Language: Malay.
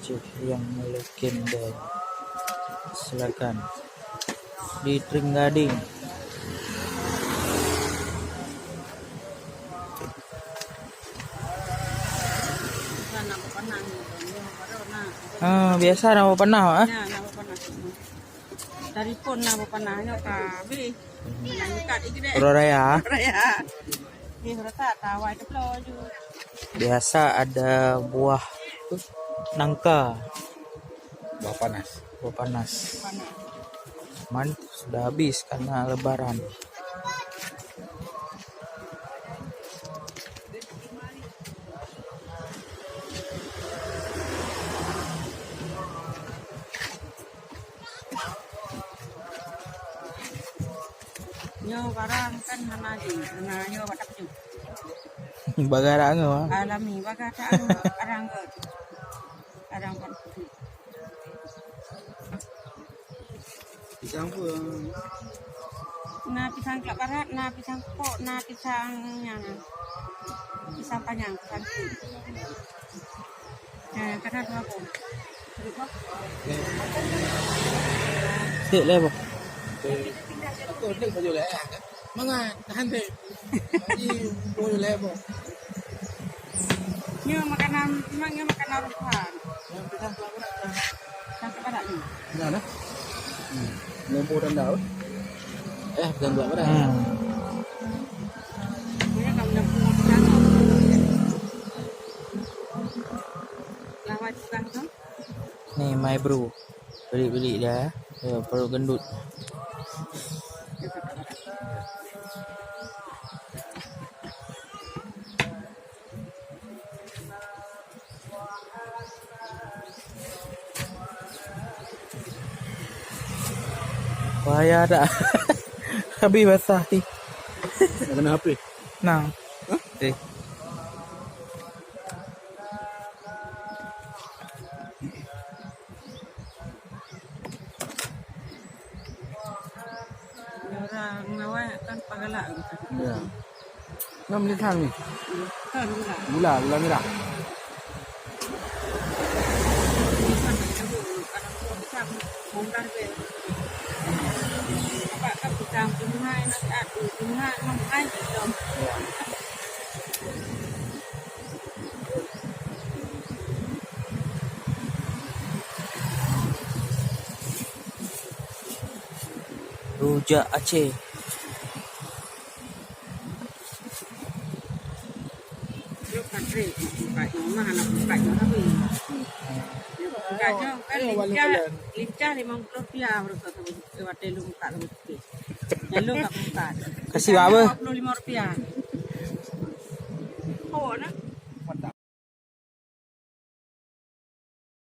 Aceh yang legenda. Silakan di Trenggading. Biasa nama panah ah. Ya, nama panah. Dari pun nama panahnya kabe. Menanyakan iki deh. Raya. Raya. Ini rata tawa itu loju. Biasa ada buah nangka. Buah panas. Buah panas. Panah. Man sudah habis karena lebaran. Nyo barang kan hanaji, nyo badak ju. Bagarang ah. Alami bagata arang arang pan. Pisang pun. Na pisang kelaparat, na pisang pok, na pisang yang pisang panjang, pisang. Karena dua pun. Sik le boh. Aku ni baju leh. Mangan tahan deh. Ini baju leh boh. Nyo makanan, memang nyo makanan rupahan. Yang pisang kelaparan. Pisang kelaparat ni. Mana? Nombor dan daun. Pisang kelaparan. Punya kamu dah punya pisang. Lawat pisang tu. Nih my bro. Beli-beli dah. Ya, perut gendut. Bahaya tak? Habis basah ni. Kena apa? Nah. Orang ngawai kan pagalak gitu. Ya. 6 litang ni. Kan gula. Gula merah. Pisang tu kadang tu pisang mungkar be. Apa kan pisang tunai nak adu tunai mampai dom. Rujak Aceh. Yo country buka mah anak buka tapi. Bukanya kan lincah Rp50 harus lewat telu buka lebih. Telu tak buka. Kasih berapa? Rp25. Oh, nak